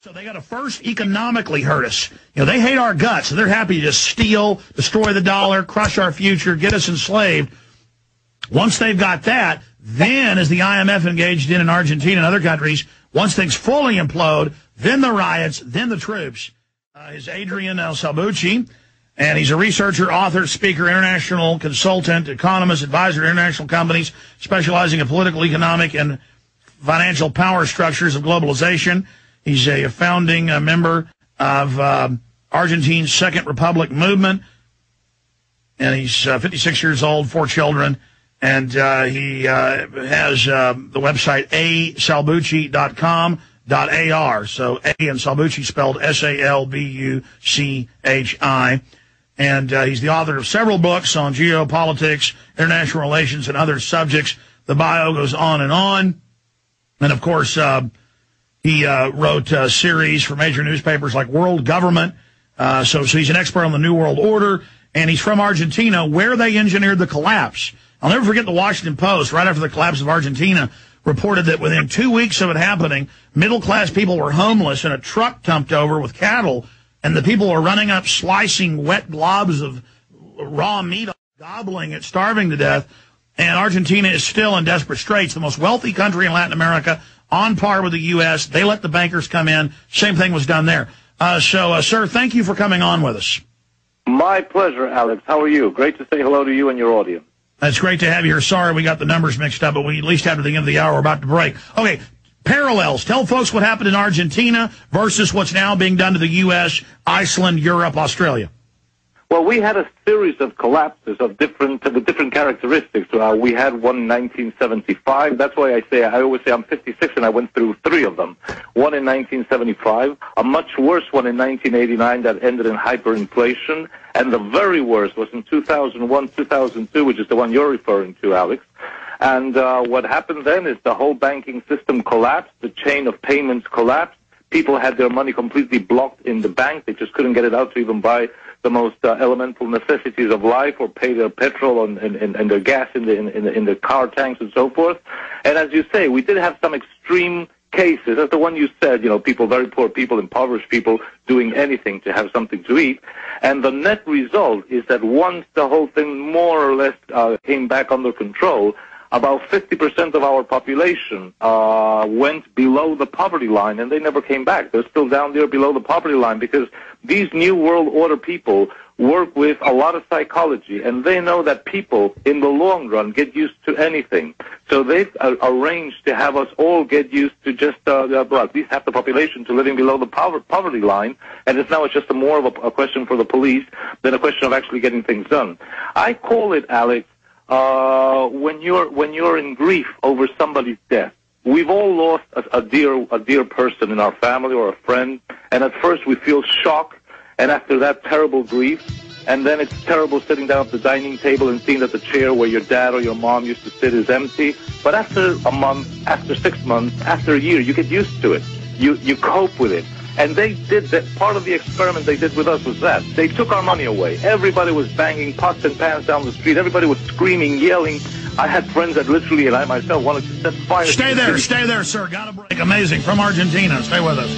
So they got to first economically hurt us. You know, they hate our guts, so they're happy to just steal, destroy the dollar, crush our future, get us enslaved. Once they've got that, then as the IMF engaged in Argentina and other countries, once things fully implode, then the riots, then the troops. Is Adrian Salbuchi, and he's a researcher, author, speaker, international consultant, economist, advisor to international companies, specializing in political, economic, and financial power structures of globalization. He's a founding member of Argentina's Second Republic movement, and he's 56 years old, 4 children, and he has the website asalbuchi.com.ar. So A and Salbuchi spelled S-A-L-B-U-C-H-I. And he's the author of several books on geopolitics, international relations, and other subjects. The bio goes on. And of course, he wrote a series for major newspapers like World Government. So he's an expert on the New World Order. And he's from Argentina, where they engineered the collapse. I'll never forget the Washington Post, right after the collapse of Argentina, reported that within 2 weeks of it happening, middle-class people were homeless and a truck dumped over with cattle, and the people were running up, slicing wet globs of raw meat, gobbling it, starving to death. And Argentina is still in desperate straits, the most wealthy country in Latin America, on par with the U.S. They let the bankers come in. Same thing was done there. Sir, thank you for coming on with us. My pleasure, Alex. How are you? Great to say hello to you and your audience. It's great to have you here. Sorry we got the numbers mixed up, but we at least have to the end of the hour. We're about to break. Okay, parallels. Tell folks what happened in Argentina versus what's now being done to the U.S., Iceland, Europe, Australia. Well, we had a series of collapses with different characteristics. We had one in 1975. That's why I always say I'm 56 and I went through 3 of them. One in 1975, a much worse one in 1989 that ended in hyperinflation, and the very worst was in 2001, 2002, which is the one you're referring to, Alex. And what happened then is the whole banking system collapsed, the chain of payments collapsed, people had their money completely blocked in the bank, they just couldn't get it out to even buy the most elemental necessities of life, or pay their petrol and their gas in the car tanks and so forth. And as you say, we did have some extreme cases, as the one you said, people, very poor people, impoverished people, doing anything to have something to eat. And the net result is that once the whole thing more or less came back under control, about 50% of our population went below the poverty line, and they never came back. They're still down there below the poverty line because these New World Order people work with a lot of psychology, and they know that people, in the long run, get used to anything. So they've arranged to have us all get used to just, at least half the population, to living below the poverty line, and it's just more of a question for the police than a question of actually getting things done. I call it, Alex, when you're in grief over somebody's death. We've all lost a dear person in our family or a friend, and at first we feel shock, and after that, terrible grief, and then it's terrible sitting down at the dining table and seeing that the chair where your dad or your mom used to sit is empty. But after a month, after 6 months, after a year, you get used to it. You cope with it. And they did that. Part of the experiment they did with us was that. They took our money away. Everybody was banging pots and pans down the street. Everybody was screaming, yelling. I had friends that literally, and I myself, wanted to set fire. Stay there, sir. Got a break. Amazing. From Argentina. Stay with us.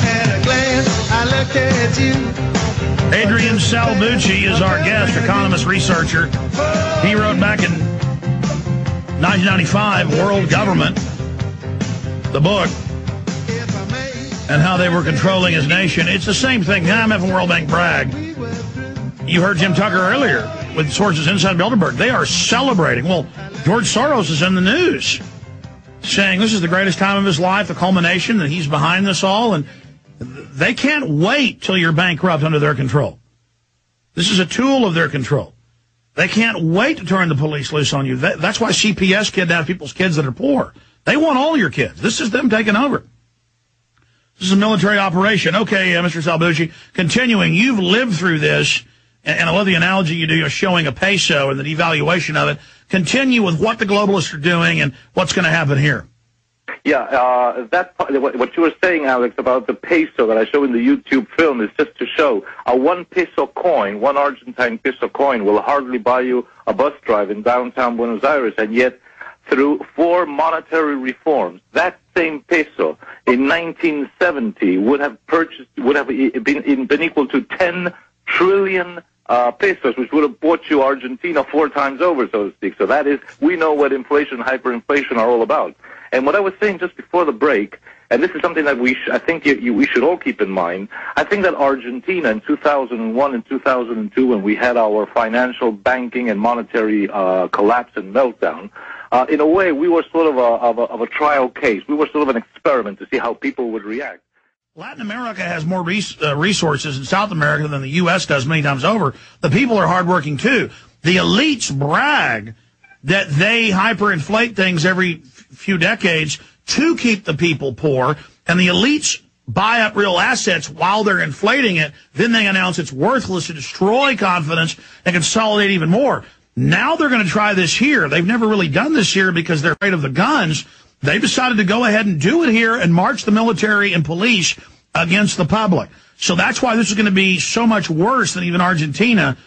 At a glance, I look at you. Adrian Salbuchi is our guest, economist, researcher. He wrote back in 1995, World Government, the book, and how they were controlling his nation. It's the same thing. The IMF and World Bank brag. You heard Jim Tucker earlier with sources inside Bilderberg. They are celebrating. Well, George Soros is in the news saying this is the greatest time of his life, the culmination, that he's behind this all, and they can't wait till you're bankrupt under their control. This is a tool of their control. They can't wait to turn the police loose on you. That's why CPS kidnaps people's kids that are poor. They want all your kids. This is them taking over. This is a military operation. Okay, Mr. Salbuchi, continuing, you've lived through this, and I love the analogy you do of showing a peso and the devaluation of it. Continue with what the globalists are doing and what's going to happen here. What you were saying, Alex, about the peso that I show in the YouTube film is just to show a 1 peso coin, 1 Argentine peso coin, will hardly buy you a bus drive in downtown Buenos Aires, and yet through 4 monetary reforms, that same peso in 1970 would have been equal to 10 trillion pesos, which would have bought you Argentina 4 times over, so to speak. So that is, we know what inflation, hyperinflation are all about. And what I was saying just before the break, and this is something that we should all keep in mind, I think that Argentina in 2001 and 2002, when we had our financial, banking, and monetary collapse and meltdown, in a way, we were sort of a trial case. We were sort of an experiment to see how people would react. Latin America has more resources in South America than the U.S. does many times over. The people are hardworking, too. The elites brag that they hyperinflate things every few decades to keep the people poor, and the elites buy up real assets while they're inflating it. Then they announce it's worthless to destroy confidence and consolidate even more. Now they're going to try this here. They've never really done this here because they're afraid of the guns. They've decided to go ahead and do it here and march the military and police against the public. So that's why this is going to be so much worse than even Argentina.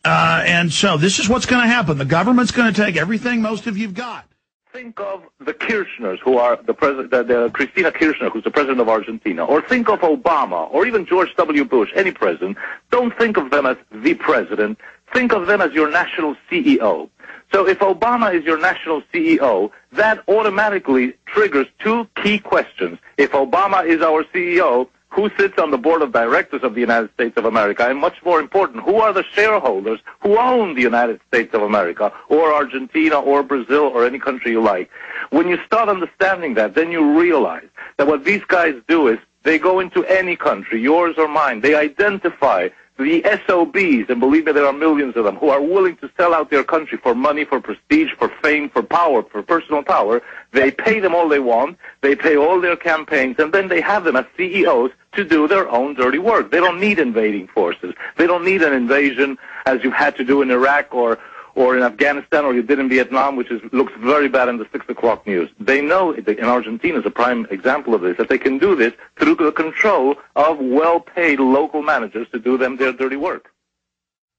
And so this is what's going to happen. The government's going to take everything most of you've got. Think of the Kirchners, who are the president, Cristina Kirchner, who's the president of Argentina, or think of Obama, or even George W. Bush, any president. Don't think of them as the president. Think of them as your national CEO. So if Obama is your national CEO, that automatically triggers 2 key questions. If Obama is our CEO, who sits on the board of directors of the United States of America? And much more important, who are the shareholders who own the United States of America, or Argentina, or Brazil, or any country you like? When you start understanding that, then you realize that what these guys do is they go into any country, yours or mine, they identify the SOBs, and believe me, there are millions of them, who are willing to sell out their country for money, for prestige, for fame, for power, for personal power. They pay them all they want, they pay all their campaigns, and then they have them as CEOs to do their own dirty work. They don't need invading forces. They don't need an invasion as you've had to do in Iraq or in Afghanistan, or you did in Vietnam, which looks very bad in the 6 o'clock news. They know, and Argentina is a prime example of this, that they can do this through the control of well-paid local managers to do them their dirty work.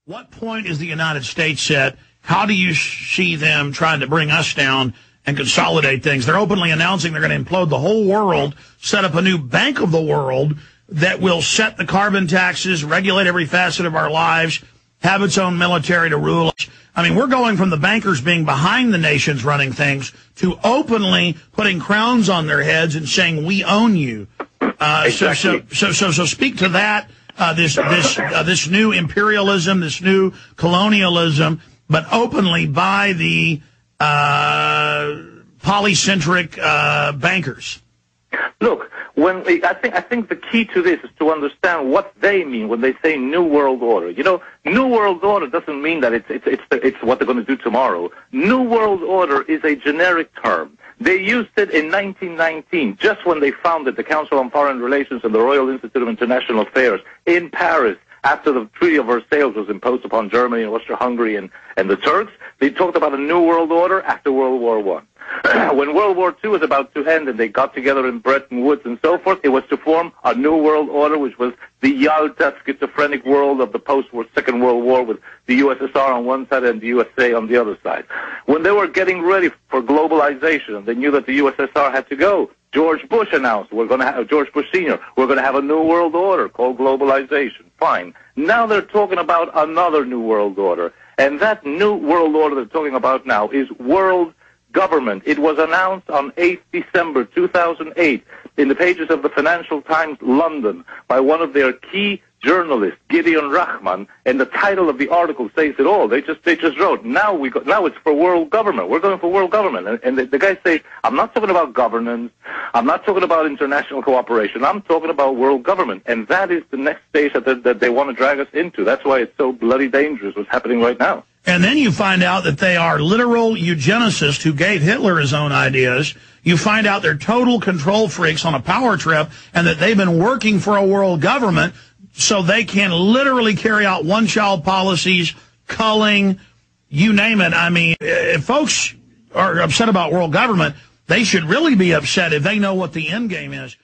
What point is the United States at? How do you see them trying to bring us down and consolidate things? They're openly announcing they're going to implode the whole world, set up a new bank of the world that will set the carbon taxes, regulate every facet of our lives, have its own military to rule us. I mean, we're going from the bankers being behind the nations running things to openly putting crowns on their heads and saying, we own you. Exactly. So speak to that, this new imperialism, this new colonialism, but openly by the polycentric bankers. Look, I think the key to this is to understand what they mean when they say New World Order. You know, New World Order doesn't mean that it's what they're going to do tomorrow. New World Order is a generic term. They used it in 1919, just when they founded the Council on Foreign Relations and the Royal Institute of International Affairs in Paris, after the Treaty of Versailles was imposed upon Germany and Austria-Hungary and the Turks. They talked about a New World Order after World War I. When World War II was about to end and they got together in Bretton Woods and so forth, it was to form a New World Order, which was the Yalta schizophrenic world of the post-war Second World War, with the USSR on one side and the USA on the other side. When they were getting ready for globalization and they knew that the USSR had to go, George Bush announced, George Bush Sr., we're going to have a New World Order called globalization. Fine. Now they're talking about another New World Order. And that New World Order they're talking about now is world government. It was announced on 8th December 2008 in the pages of the Financial Times London by one of their key journalist, Gideon Rachman, and the title of the article says it all. They just wrote, now it's for world government. We're going for world government. And the guy says, I'm not talking about governance. I'm not talking about international cooperation. I'm talking about world government. And that is the next stage that they want to drag us into. That's why it's so bloody dangerous what's happening right now. And then you find out that they are literal eugenicists who gave Hitler his own ideas. You find out they're total control freaks on a power trip, and that they've been working for a world government so they can literally carry out one-child policies, culling, you name it. I mean, if folks are upset about world government, They should really be upset if they know what the end game is.